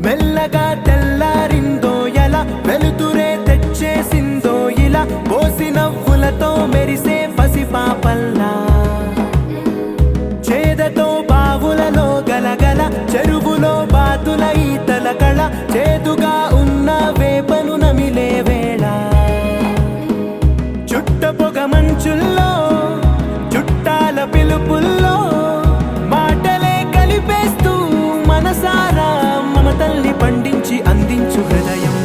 మెల్లగా తెల్లారిందో ఎలా వెలుతురే తెచ్చేసిందో ఇలా పోసి నవ్వులతో మెరిసే పసిపాపల్లా చేదతో బావులలో గలగల చెరువులో బాతుల ఈతల కళ చేదుగా ఉన్న వేపను నమిలే వేళ చుట్ట పొగ మంచుల్లో చుట్టాల పిలుపుల్లో మాటలే కలిపేస్తూ మనసారా మమతల్ని పండించి అందించు హృదయం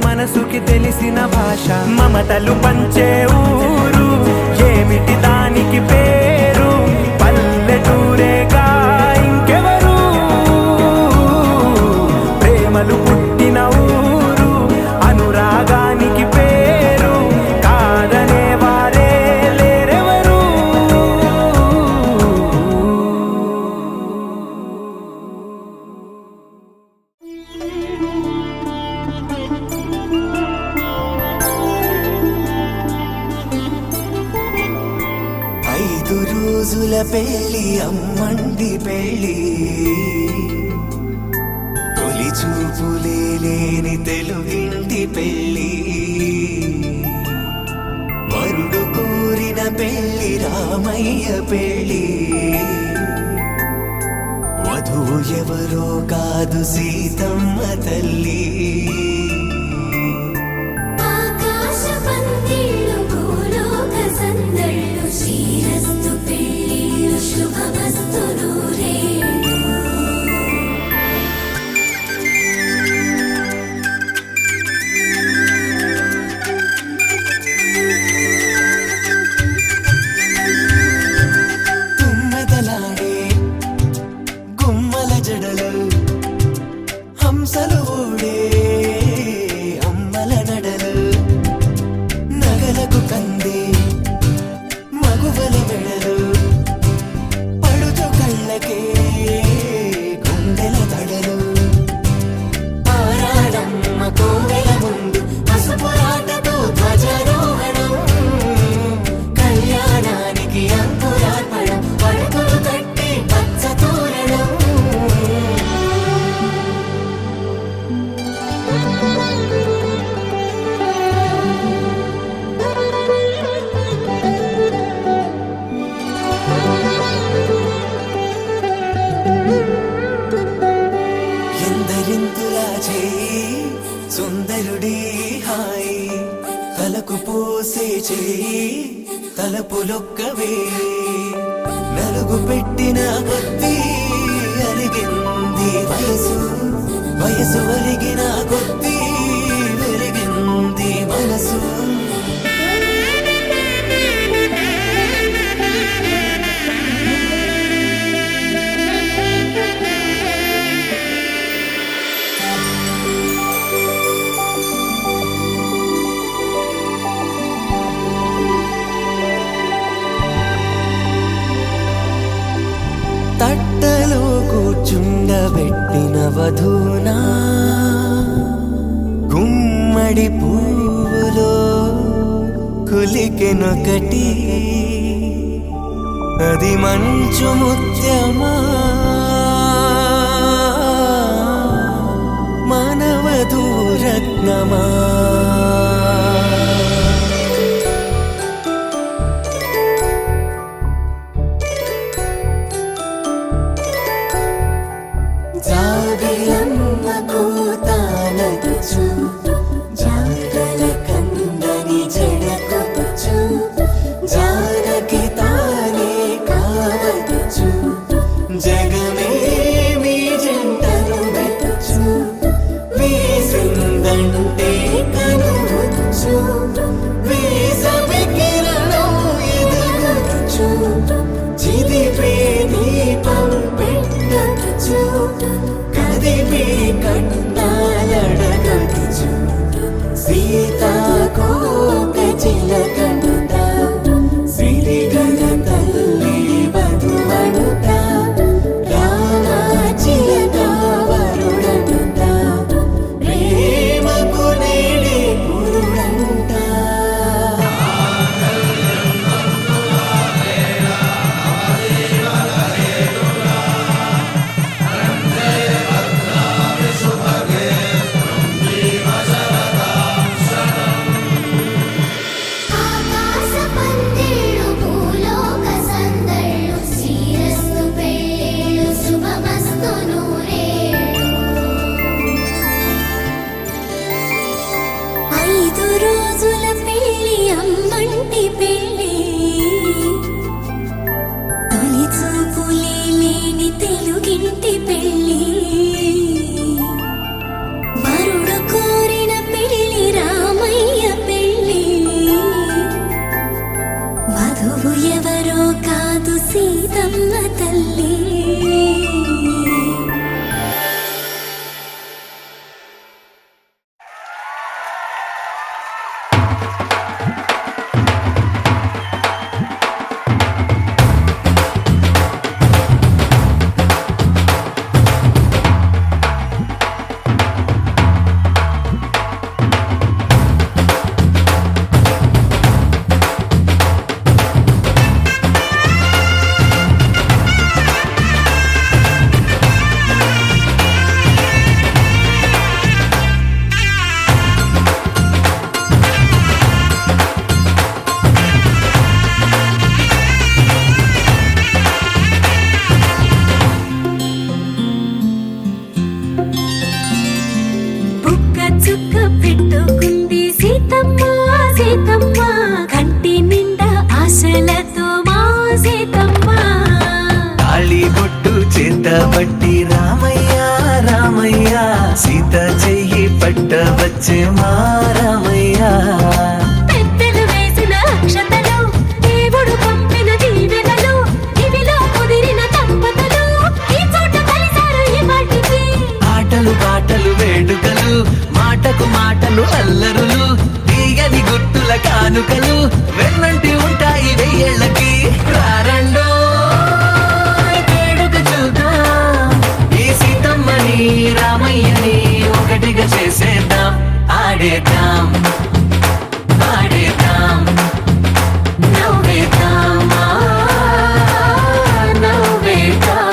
మనసుకి తెలిసిన భాష మమతలు పంచే ఊరు ఏమిటి దానికి పేరు పల్లెటూరేగా ఇంకెవరు ప్రేమలు పుట్టిన ఊరు అనురాగానికి పేరు కాదనే వారే లేరెవరు రోజుల పెళ్ళి అమ్మండి పెళ్ళి తొలి చూపులే లేని తెలుగింటి పెళ్ళి వరుడు కోరిన పెళ్ళి రామయ్య పెళ్ళి వధువు ఎవరో కాదు సీతమ్మ తల్లి వస్తే చేయి తలపులొక్కవే నలుగు పెట్టిన కొద్దీ అరిగింది వయసు వయసు ఒరిగిన కొద్దీ వెలిగింది మనసు తట్టలో కూర్చుండబెట్టిన వధూనా గుమ్మడి పువ్వులో కులికెనొకటి అది మంచు ముత్యమా మానవధూ రత్నమా పట్టి రామయ్య రామయ్య సీత చెయ్యి పట్ట వచ్చే మా రామయ్య పెద్దలు వేసిన అక్షతలు దేవుడు పంపిన దీవెనలు ఇవిలో కుదిరిన దంపతులు ఈ చోట కలిసారు ఈ వాటికి ఆటలు పాటలు వేడుకలు మాటకు మాటలు అల్లరులు తీయని గుర్తుల కానుకలు వెన్నంటి ఉంటాయి వెయ్యేళ్ళకి రారండో రామయ్యని ఒకటిగా చేసేద్దాం ఆడేద్దాం ఆడేద్దాం నవ్వేద్దాం నవ్వేద్దాం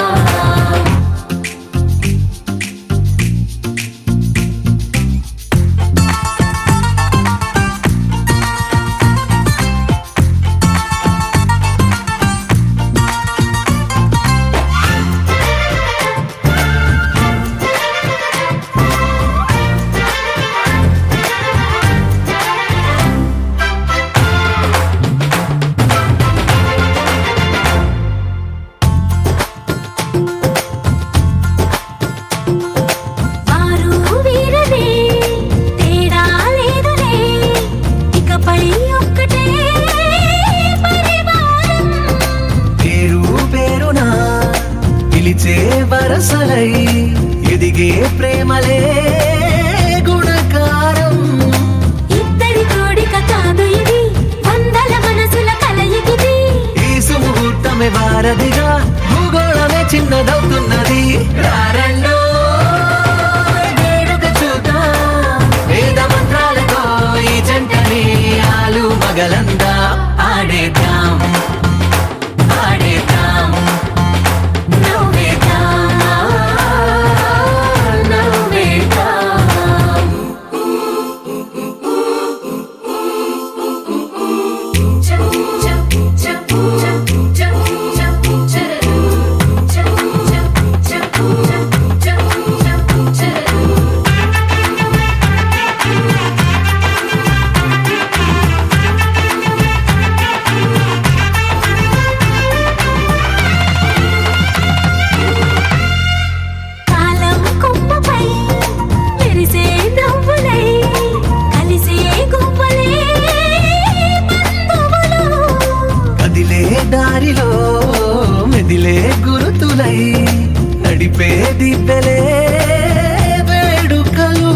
ఎదిగే ప్రేమలే గుణకారం. ఇద్దరి కోడిక కాదు ఇది, వందల మనసుల కలయికిది. ఈ సుముహూర్తమే వారధిగా, భూగోళమే చిన్నదవుతున్నది. రారండో వేడుక చూద్దాం, వేద మంత్రాలతో ఈ జంటని ఆలు మగలందా ఆడేద్దాం ఆడేద్దాం నవ్వేద్దాం నవ్వేద్దాం. కాలం కొమ్మపై మెరిసే నవ్వులై, కలిసే గువ్వలే బంధువులు. కదిలే దారిలో మెదిలే గురుతులై, నడిపే దిబ్బెలే వేడుకలు.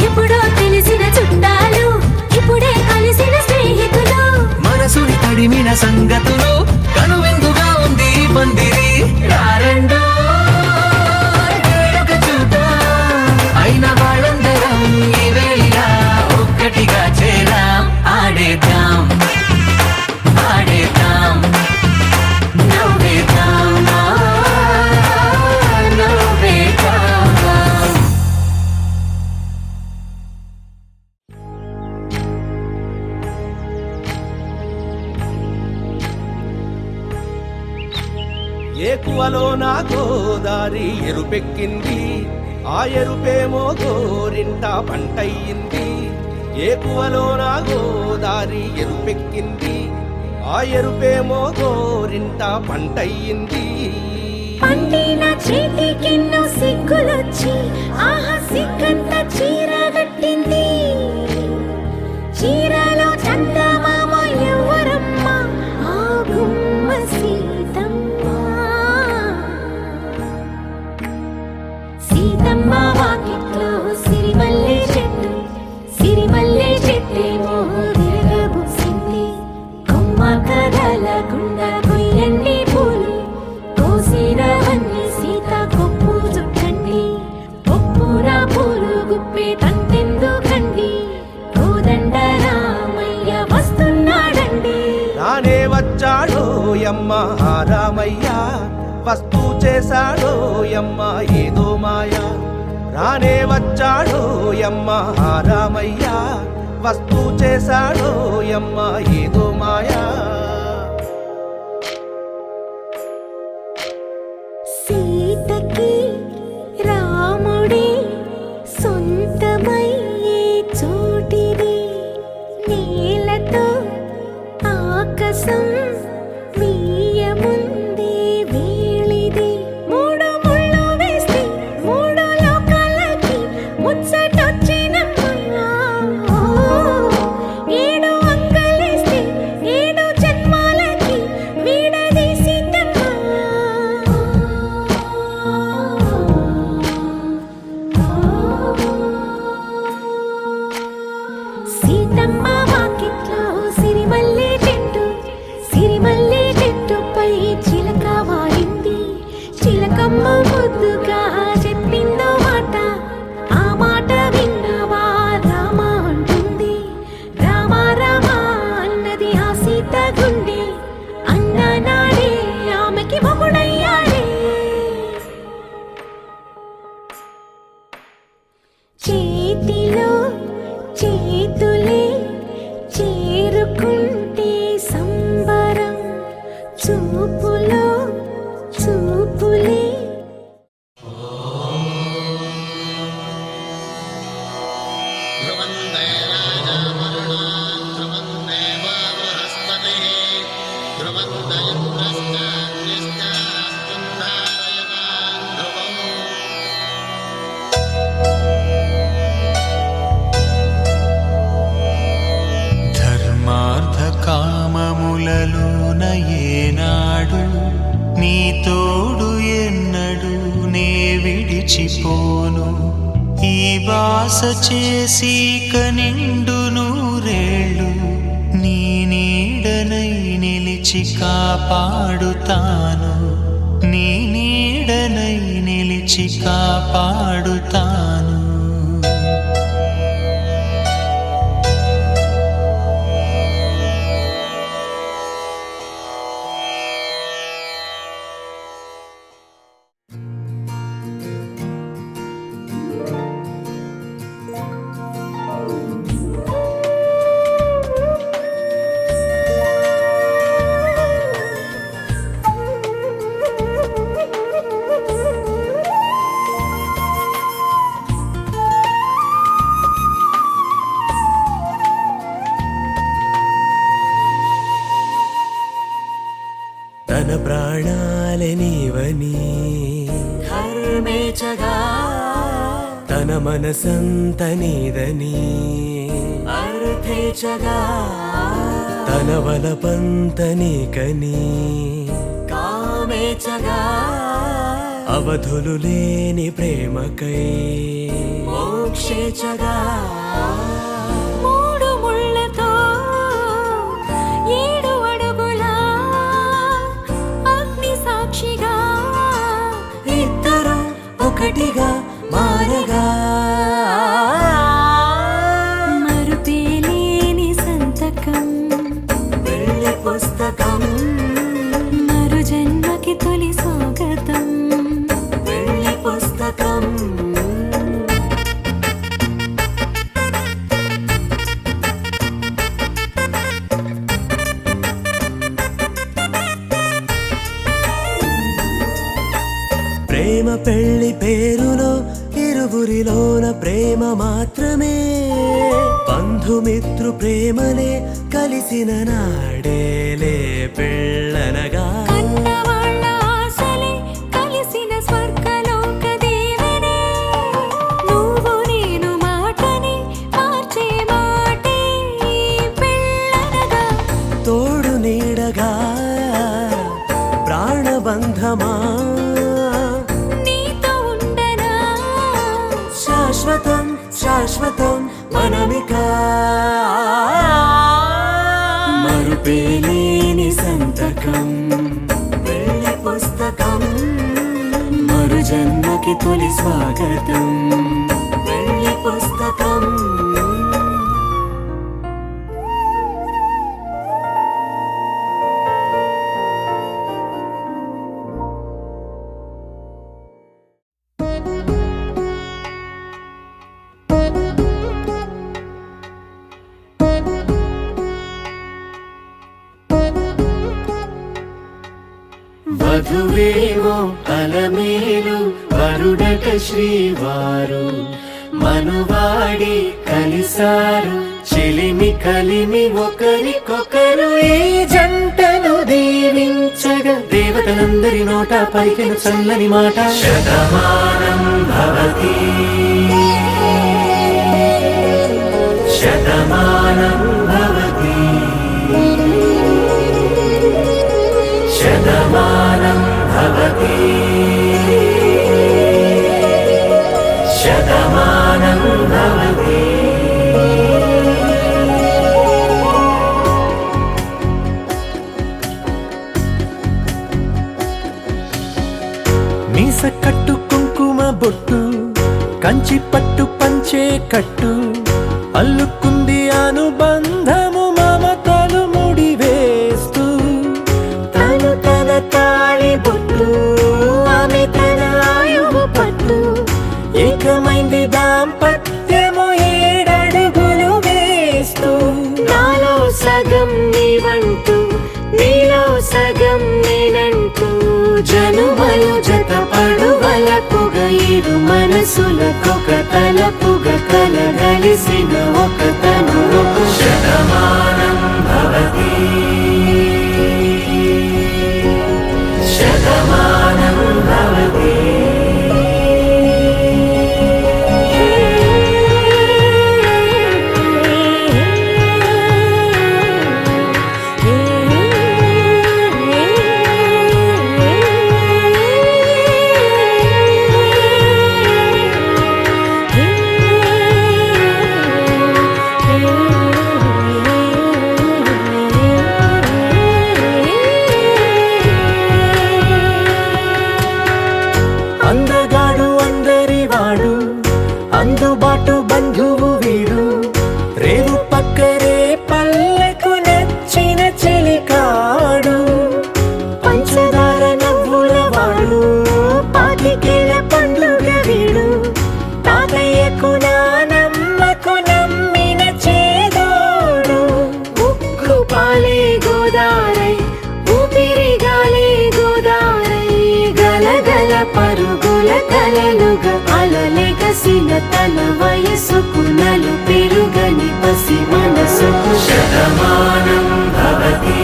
ఎప్పుడో తెలిసిన చుట్టాలు, ఇప్పుడే కలిసిన స్నేహితులు. మనసుని తడిమిన సంగతులు, కనువిందుగా ఉంది ఈ పందిరి. రారండో వేడుక చూద్దాం, అయిన వాళ్ళందరం ఈ వేళ ఒక్కటిగా చేరాం. ఆడేద్దాం ఆడేద్దాం నవ్వేద్దాం నవ్వేద్దాం. ఏకువలో నా గోదారి ఎరుపెక్కింది, ఆ ఎరుపేమో గోరింట పంటయ్యింది. ఏకువలో నా గోదారి ఎరుపెక్కింది, ఆ ఎరుపేమో గోరింట పంటయ్యింది. పండిన చేతికెన్నో సిగ్గులొచ్చి, ఆహా సిగ్గంత చీర కట్టింది. చీరలో చందమామ ఎవరమ్మ, ఆ గుమ్మ సీతమ్మ. సీతమ్మ వాకిట్లో సిరిమల్లె చెట్టు, సిరిమల్లె చెట్టేమో విరగబూసింది. కొమ్మ కదలకుండా కొయ్యండి పూలు, కోసినవన్నీ సీత కొప్పు చుట్టండి. ఒప్పున పూలు గుప్పే తంతెందుకండి, కోదండ రామయ్య వస్తున్నాడండి. రానే వచ్చాడో యమ్మ ఆ రామయ్య, వస్తూ చేశాడో యమ్మ ఏదో మాయ. రానే వచ్చాడో యమ్మ ఆ రామయ్య, వస్తూ చేశాడో యమ్మ ఏదో మాయా. సీతకి రాముడే సొంతమయ్యే చోటిది, నేలతో ఆకాశం వీయముందే వేళిది. మూడు ముళ్ళు వేస్తే మూడు లోకాలకి ముచ్చటొచ్చినమ్మా. ఏడు అంగలేస్తే ఏడు జన్మాలకి వీడదీసిద్దమ్మా. సీతమ్మ వాకిట్లో సిరిమల్లె చెట్టు, సిరిమల్లె చెట్టుపై చిలక వాలింది. చిలకమ్మ ముద్దుగా చెప్పిందో మాట, ఆ మాట విన్నవా రామ అంటుంది. రామ రామ అన్నది ఆ సీత గుండె, అన్న నాడే ఆమెకి మొగుడయ్యాడే. చేతిలో చేతులే చేరుకుంటే సంబరం, చూపులో చూపులే. ధర్మార్థ కామములలోన ఏనాడు నీ తోడు ఎన్నడు నే విడిచిపోను ఈ బాస చేసి కనిండు నూరేళ్ళు నీ నీడనై నిలిచి కాపాడుతాను నీ నీడనై నిలిచి కాపాడుతాను తన ప్రాణాలే నీవని ధర్మేచగా తన మనసంత నీదని అర్థేచగా తన వలపంత నీకని కామేచగా అవధులు లేని ప్రేమకై మోక్షేచగా మూడు ముళ్ళతో 7 అడుగుల అగ్ని సాక్షిగా ఇద్దరు ఒకటిగా మారగా మరుపేలేని సంతకం వెళ్ళి పుస్తకం మరు జన్మకి తొలి స్వాగతం వెళ్ళి పుస్తకం ప్రేమ పెళ్లి పేరులో ఇరువురిలోన ప్రేమ మాత్రమే బంధుమిత్రు ప్రేమలే కలిసిన నాడేలే పెళ్ళనగా కన్నవాళ్ళ ఆశలే కలిసిన స్వర్గలోక దీవెనే నువ్వు నేను మాటని మార్చే మాటే పెళ్ళనగా తోడు నీడగా ప్రాణబంధమా నీతో ఉండనా శాశ్వతం శాశ్వతం మనమిక మరుపేలేని సంతకం వెళ్ళి పుస్తకం మరు జన్మకి తొలి స్వాగతం వెళ్ళి పుస్తకం వధువేమో అలమేలు వరుడట శ్రీవారు మనువాడి కలిసారు చెలిమి కలిమి ఒకరికొకరు ఈ జంటను దీవించగా దేవతలందరి నోట పలికిన చల్లని మాట శతమానం భవతి శతమానం భవతి శతమానం భవతి శతమానం భవతి మీస కట్టు కుంకుమ బొట్టు కంచి పట్టు పంచే కట్టు అల్లుకుంది అనుబంధము మమతలు ముడివేస్తూ తను తన తాళి బొట్టు ఆమె తన ఆయువు పట్టు ఏకమైంది దాంపత్యము 7 అడుగులు వేస్తూ నాలో సగం నీవంటూ నీలో సగం నేనంటూ జనుమలు జతపడువలపుగ ఇరు మనసులకొక తలపుగ కలగలిసిన ఒక తను ఒక శతమానం భవతి శతమానం భవతి కలలుగా అలలెగసిన తన వయసుకు నలు పెరుగని పసి మనసుకు శతమానం భవతి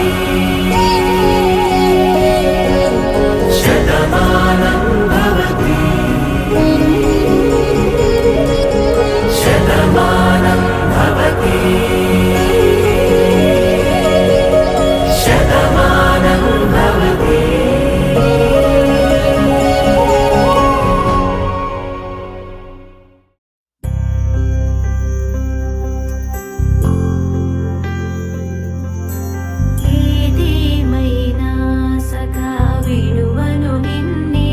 శతమానం భవతి శతమానం భవతి శతమానం భవతి ఏదేమైనా సఖా విడువను నిన్నే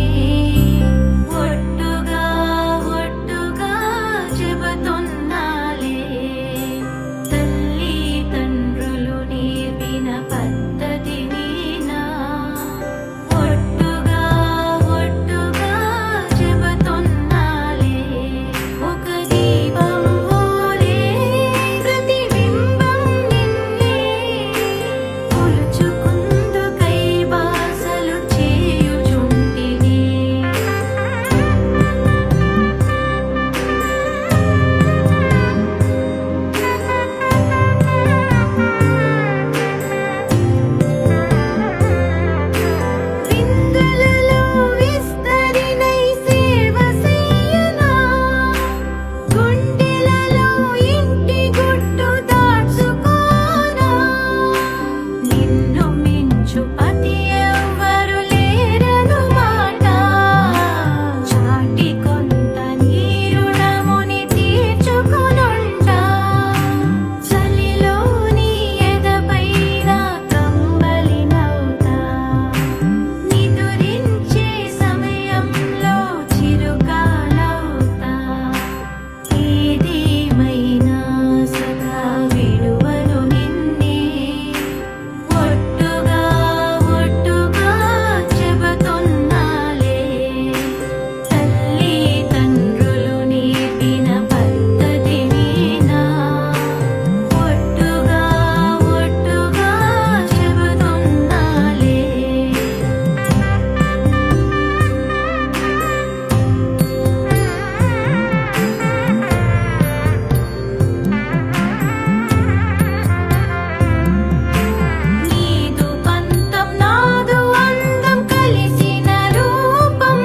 ఒట్టుగా ఒట్టుగా చెబుతున్నాలే తల్లి తండ్రులు నేర్పిన పద్ధతి నీనా ఒట్టుగా ఒట్టుగా చెబుతున్నాలే ఒక దీపం ఓలే ప్రతిబింబం నిన్నే కొలుచుకుందుకై బాసలు చేయుచుంటిని విందులలో విస్తరినై సేవ చెయ్యనా గుండెలలో ఇంటి గుట్టు దాచుకోనా నిన్ను మించు పతి ఎవ్వరు లేరను మాట చాటి కొంత నీరుణముని తీర్చుకొనుంటా చలిలోని ఎదపైన కంబలినవుతా నిదురించే సమయంలో చిరుగాలవుతా ఏదేమైనా సదా విడువను నిన్నే ఒట్టుగా ఒట్టుగా చెబుతున్నాలే తల్లి తండ్రులు నేర్పిన పద్ధతి నీనా ఒట్టుగా ఒట్టుగా చెబుతున్నాలే నీదు పంతం నాదు అందం కలిసిన రూపం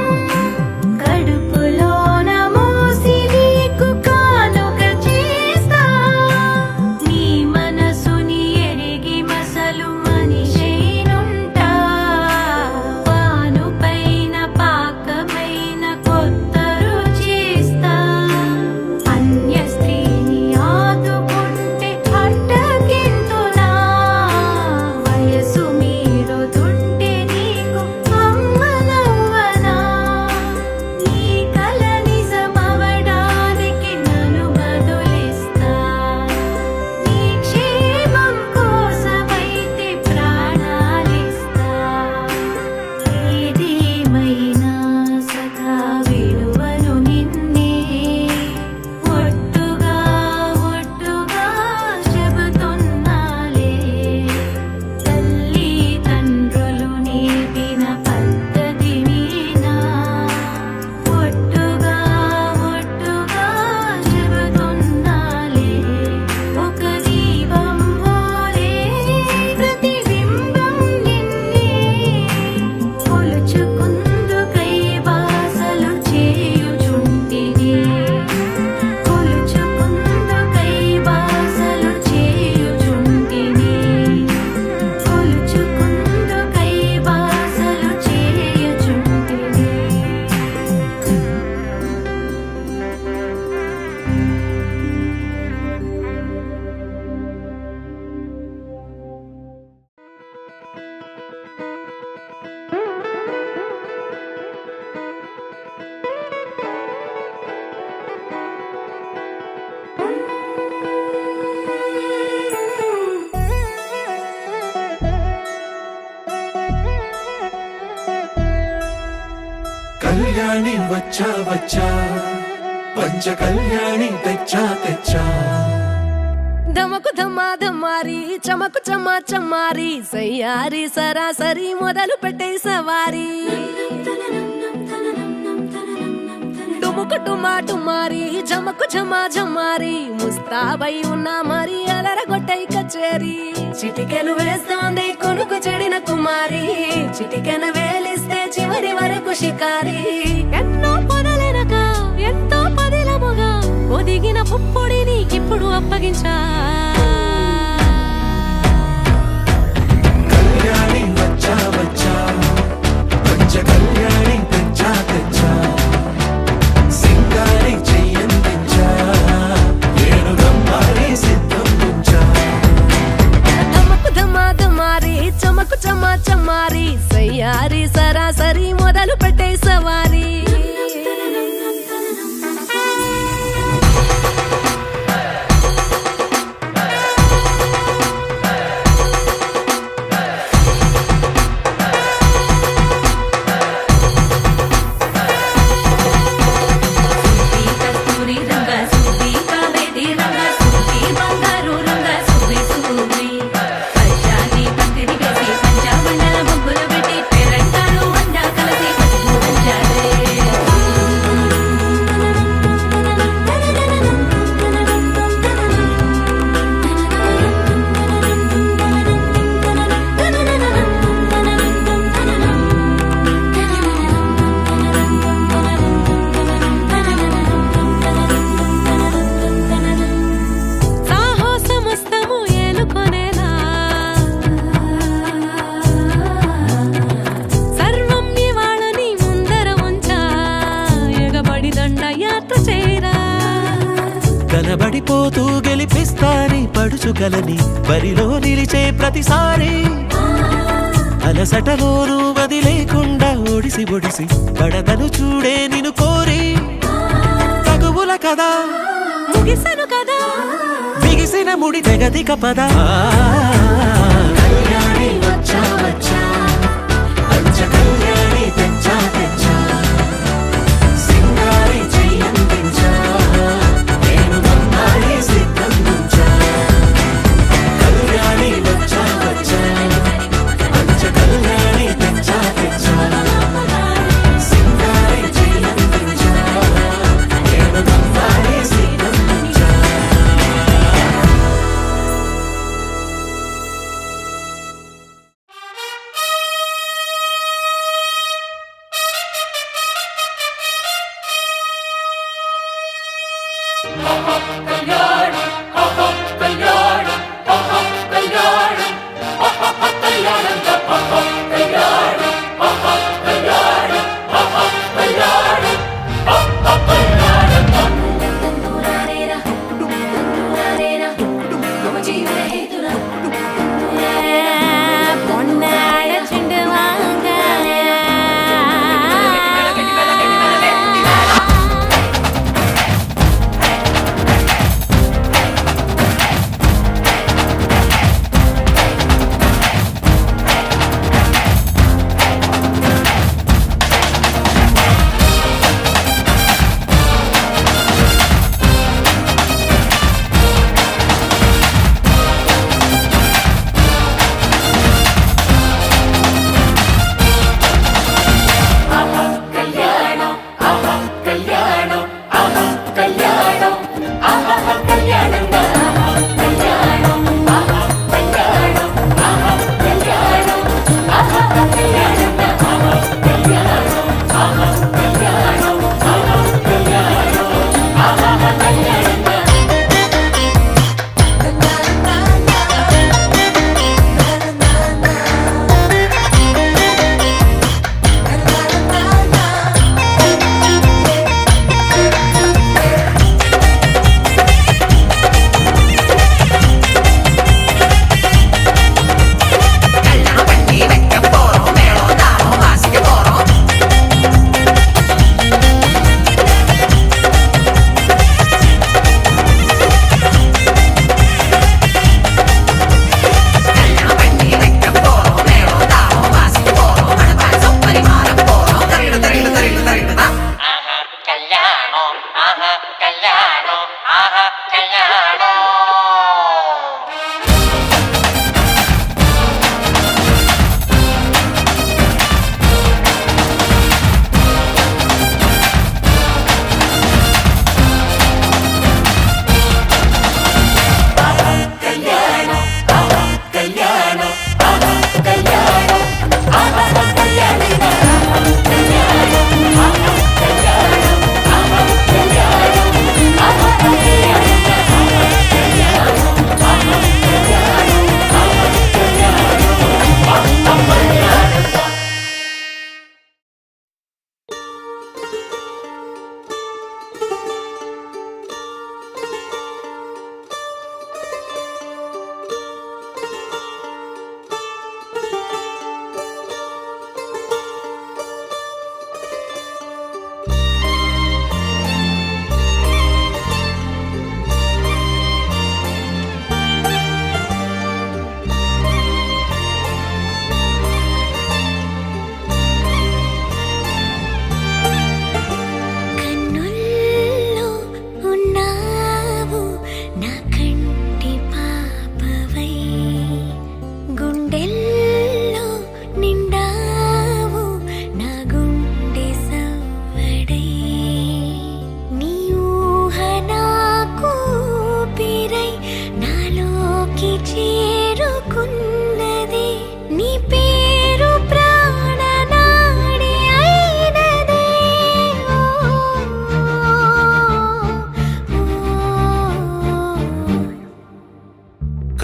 కడుపులోన మోసి నీకు కానుక చేస్తా నీ మనసుని ఎరిగి మసలు మనిషేనుంటా పానుపైన పాకమైన కొత్త రుచిస్తా అన్య స్త్రీని ఆదుకుంటే అడ్డగింతునా వయసు మీరుతుంటే నీకు అమ్మనవ్వనా నీ కల నిజమవడానికి నన్ను బదులిస్తా నీ క్షేమం కోసమైతే ప్రాణాలిస్తా ఏదేమైనా సఖా విడువను నిన్నే ఒట్టుగా ఒట్టుగా చెబుతున్నాలే తల్లి తండ్రులు నేర్పిన పద్ధతి నీనా ఒట్టుగా ఒట్టుగా చెబుతున్నాలే ఒక దీపం ఓలే ప్రతిబింబం నిన్నే కొలుచుకుందుకై బాసలు చేయుచుంటిని కొలుచుకుందుకై బాసలు చేయుచుంటిని కొలుచుకుందుకై బాసలు చేయుచుంటిని కళ్యాణి వచ్చా వచ్చా పంచ కళ్యాణి తెచ్చా తెచ్చా ధమకు ధమా ధమారి చమకు చమా చమారి సయ్యారి సరాసరి మొదలు పెట్టే సవారి టుముకు టుమాటు మారి జమకు జమా జమారి ముస్తాబై ఉన్నా మరి అదరగొట్టై కచేరి చిటికెను వేస్తోంది కొనుకు చెడిన కుమారి చిటికెను వేలిస్తే చివరి వరకు షికారి ఎన్నో పొదలెనక ఎంతో పదిలముగా ఒదిగిన పుప్పొడి నీకిప్పుడు అప్పగించా కళ్యాణి వచ్చా వచ్చా పంచ కళ్యాణి తెచ్చా తెచ్చా సింగారి చెయ్యందించా ఏను గమ్మారి సిద్ధందించా ధమకు ధమాధమారి చమకు చమా చమారి సయ్యారి సరాసరి మొదలు పెట్టే సవారీ కనబడిపోతూ గెలిపిస్తాని పడుచుకలని బరిలో నిలిచే ప్రతిసారి అలసటలోనూ వదిలేకుండా ఒడిసి ఒడిసి పడతను చూడే నిన్ను కోరి తగువుల కదా ముగిసను కదా బిగిసిన ముడి తెగదిక పద కళ్యాణి వచ్చా వచ్చా పంచ కళ్యాణి తెచ్చా తెచ్చా సింగారి చెయ్యందించా నేను గమ్మారి సిద్ధందించా కళ్యాణి వచ్చా వచ్చా పంచ కళ్యాణి తెచ్చా తెచ్చా సింగారి చెయ్యందించా నేను గమ్మారి సిద్ధందించా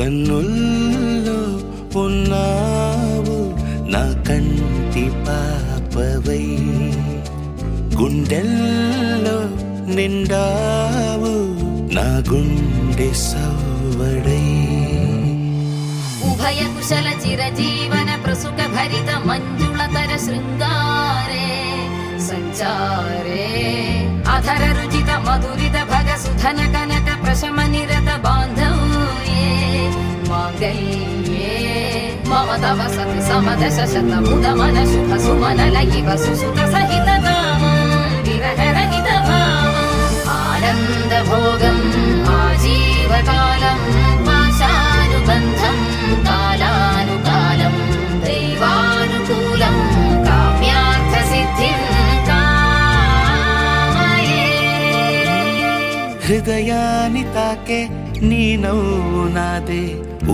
కన్నుల్లో ఉన్నావు నా కంటి పాపవై, గుండెల్లో నిండావు నా గుండె సవ్వడై. ఉభయ కుశల చిరజీవన ప్రసుక భరిత మంజుళతర శృంగారే సంచారే, అధర రుచిత మధురిత భగ సుధన కనక ప్రశమ నిరత బాంధవ్యే మాంగళ్యే మమ తవ సతి సమదశ శత ముదమన శుభ సుమనల ఇవ సుసుత సహిత కామం విరహ రహిత భావం ఆనంద భోగం ఆజీవకాలం పాశానుబంధం కాలానుకాలం దైవానుకూలం కామ్యార్థ సిద్ధిం కామయే. హృదయాన్ని తాకే నీ నవ్వు నాదే,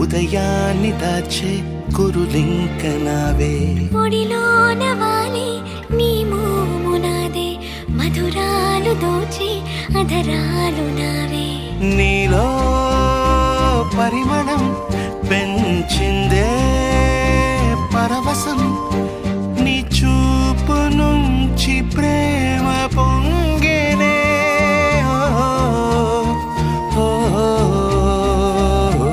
ఉదయాన్ని దాచే కురులింక నావే. ఒడిలోన వాలి నీ మోము నాదే, మధురాలు దోచి అధరాలు నావే. నీలో పరిమళం పెంచిందే పరవశం, నీ చూపు నుంచి ప్రేమ పొంగేనే. ఓ, ఓ, ఓ,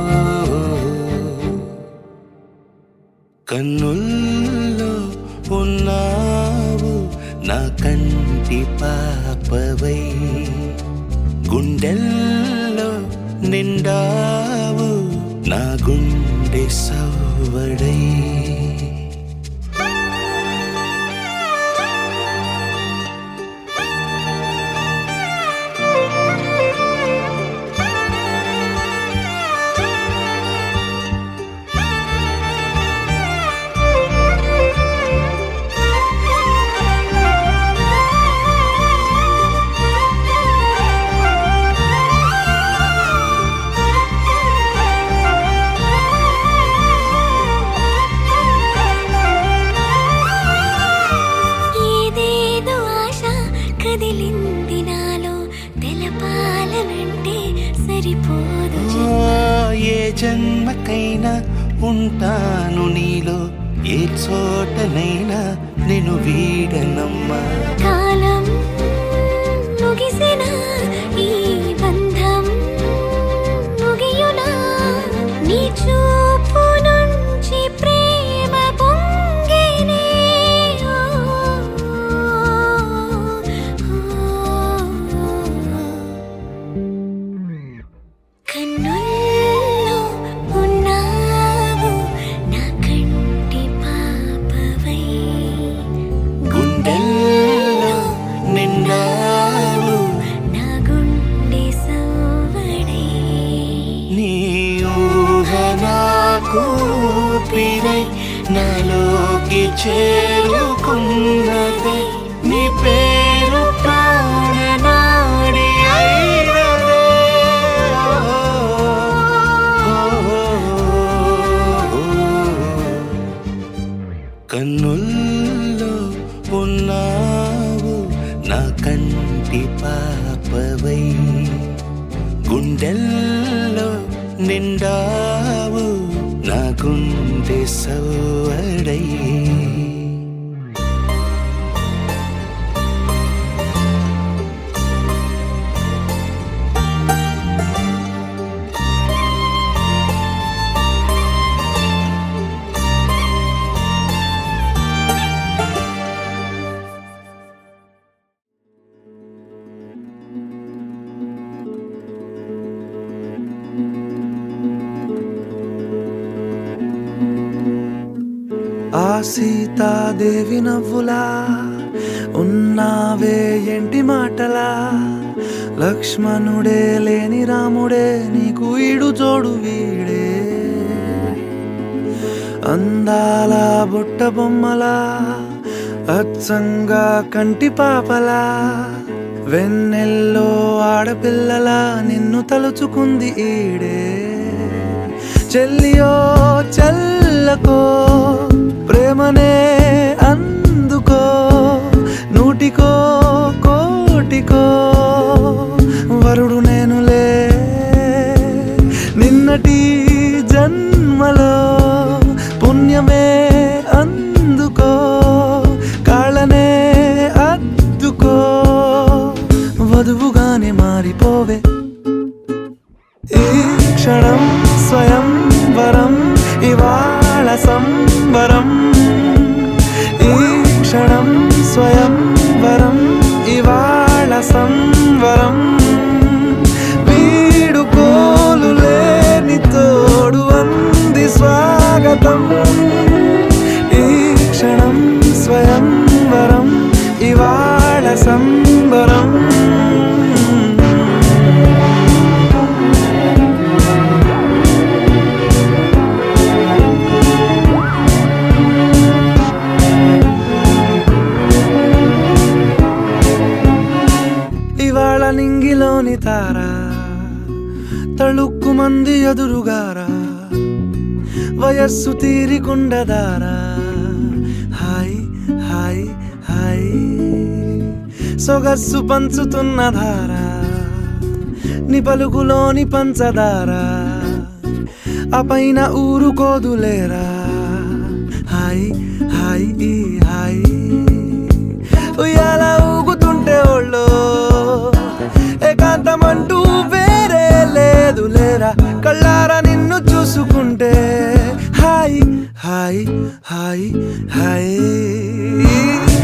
కన్నుల్లో ఉన్నావు నా కంటి పాపవై, గుండెల్లో నిండావు నా గుండె సవ్వడై. ఏదేదో ఆశ కదిలింది నాలో, తెలపాలనంటే సరిపోదు ఏ జన్మకైనా ఉంటాను నీలో, ఏ చోటనైనా నేను వీడనమ్మా. కాలం ముగిసిన ఈ బంధం ముగియునా, నీ చూపు నుంచి ప్రేమ పొంగేనే. కన్నుల్లో ఉన్నావు నా కంటి పాపవై, గుండెల్లో నిండావు నా గుండె సవ్వడై. నీ ఊహ నాకు ఊపిరై నాలోకి చేరుకున్నదే, నీ పేరు ప్రాణనాడి అయినదే. కన్నుల్లో ఉన్నావు నా కంటి పాపవై, గుండెల్లో నిండావు నా గుండె సవ్వడై. ఆ సీతాదేవి నవ్వులా ఉన్నావే ఎంటి మాటలా, లక్ష్మణుడే లేని రాముడే నీకు ఈడు జోడు వీడే. అందాల బుట్ట బొమ్మలా అచ్చంగా కంటి పాపలా, వెన్నెల్లో ఆడపిల్లలా నిన్ను తలుచుకుంది ఈడే. చెల్లియో చల్లకో ప్రేమనే అందుకో, నూటికో కోటికో వరుడు నేనులే. నిన్నటి వధువుగానే మారిపోవే. ఈ క్షణం స్వయంవరం ఇవాళ సంబరం. ఈ క్షణం స్వయంవరం ఇవాళ సంవరం. వీడుకోలు లేని తోడు అంది స్వాగతం. ఈ క్షణం స్వయంవరం ఇవాళ సంబరం. ఇవాళ నింగిలోని తారా తళుక్కు మంది ఎదురుగారా. వయస్సు తీరికుండదారా. హాయ్ హాయ్ హాయ్ సొగస్సు పంచుతున్న ధారా. నీ పలుకులోని పంచదారా. ఆ పైన ఊరుకోదులేరా. హాయ్ హాయ్ ఈ హాయ్ ఉయ్యాల ఊగుతుంటే ఒళ్ళో ఏకాంతమంటూ వేరే లేదు లేరా. కళ్ళారా నిన్ను చూసుకుంటే హాయ్ హాయ్ హాయ్ హాయ్.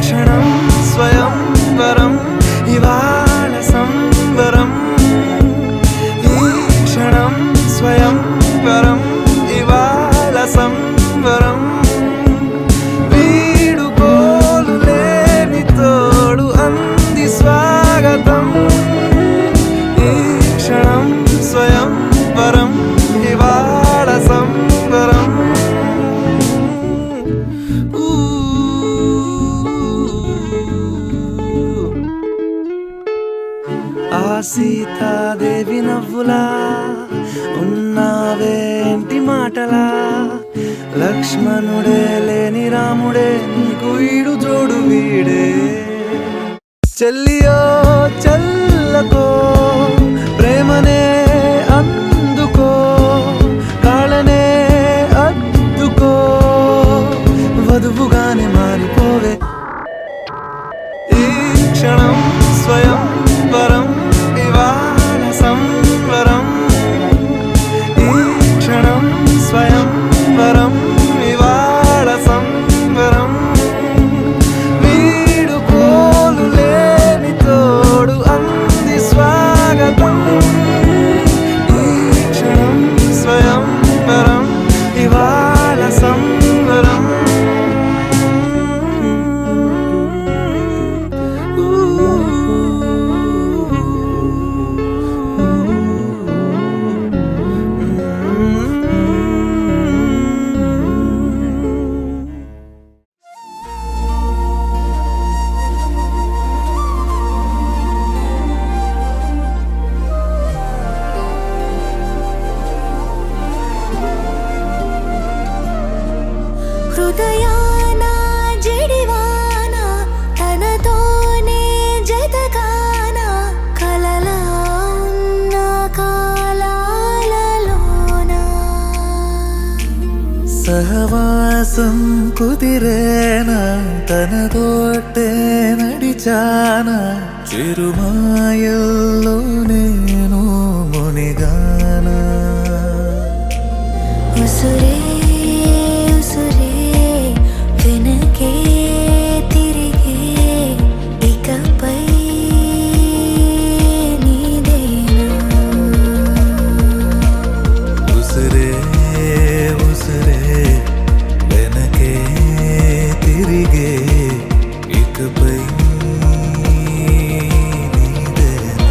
క్షణం స్వయంవరం ఇవాళ సంబరం. ఈ క్షణం స్వయంవరం ఇవాళ సంబరం. వీడుకోలు లేని తోడు అంది స్వాగతం. ఈ క్షణం స్వయంవరం ఇవాళ సంబరం. ఆ సీతాదేవి నవ్వులా ఉన్నావేంటి మాటలా. లక్ష్మణుడే లేని రాముడే నీకు ఈడు జోడు వీడే. చెల్లియో చెల్లకో ప్రేమనే అందుకో. కాళ్ళనే అద్దుకో వధువుగానే మారిపోవే. ఈ క్షణం స్వయంవరం ఇవాళ సంబరం. ఈ క్షణం స్వయంవరం ఇవాళ సంబరం. వీడుకోలు లేని తోడు అంది స్వాగతం. ఈ క్షణం స్వయంవరం ఇవాళ సంబరం. హృదయాన జడివాన తనతోనే జతగాన. కలలా ఉన్న కాలాలలోన సహవాసం కుదిరేనా తనతోటే నడిచానా. చిరుమాయల్లో నేను మునిగానా. ఉసురే ఉసురే వెనకే తిరిగే ఇకపై నీదేనా. ఉసిరే ఉసిరే వెనకే తిరిగే ఇకపై నీదేనా.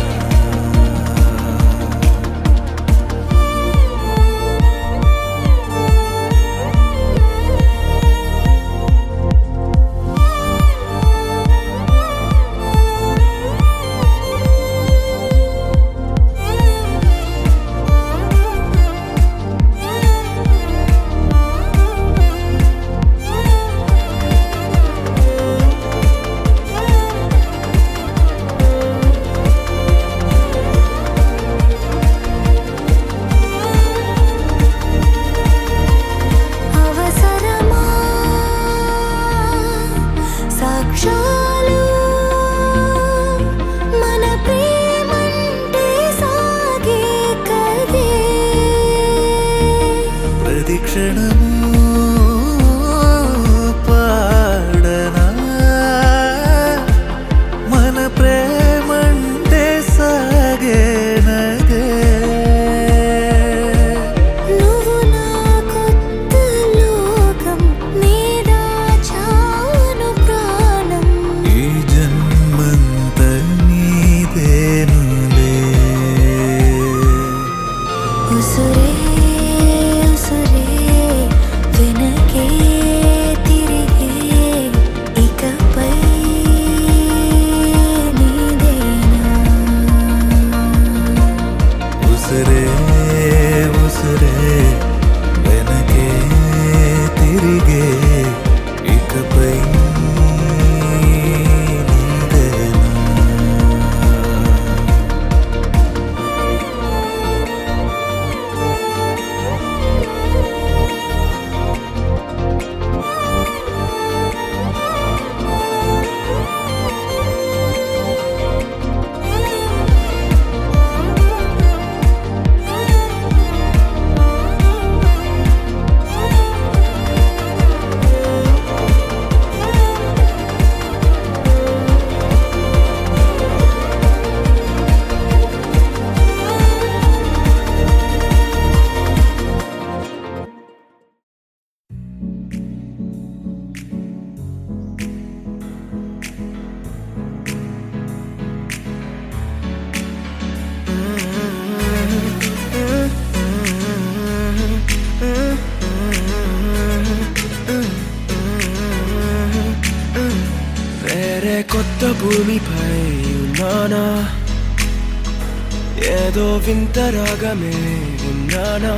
భూమిపై ఉన్నానా ఏదో వింత రాగమే ఉన్నానా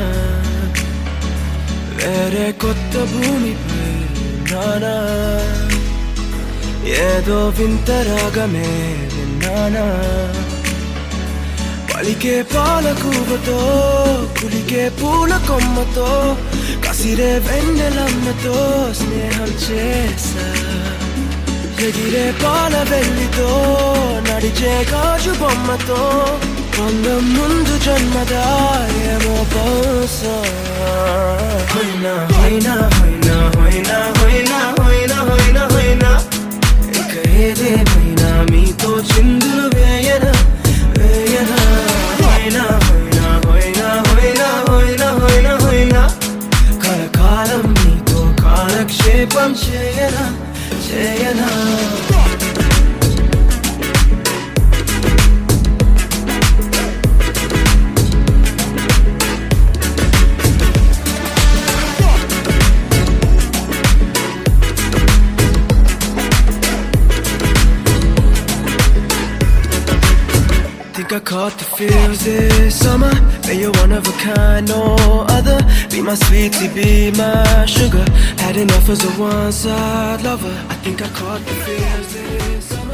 వేరే కొత్త భూమిపై ఉన్నానా ఏదో వింత రాగమే ఉన్నానా పలికే పాలకూవతో కులికే పూల కొమ్మతో కసిరే వెన్నెలమ్మతో స్నేహం చేసా ఎగిరే పాల వెల్లితో నడిచే గాజు బొమ్మతో అందం ముందు జన్మదా ఏమో బహుశా హోయినా హోయినా హోయినా హోయినా హోయినా హోయినా హోయినా హోయినా ఇక ఏదేమైనా మీతో చిందులు వేయనా వేయనా హోయినా హోయినా హోయినా హోయినా హోయినా హోయినా హోయినా కలకాలం మీతో కాలక్షేపం చేయనా చేయనా Think I caught the feels this summer. But you're one of a kind, no other. Be my sweetie, be my sugar. Had enough as a one-side lover. I think I caught the feels this summer.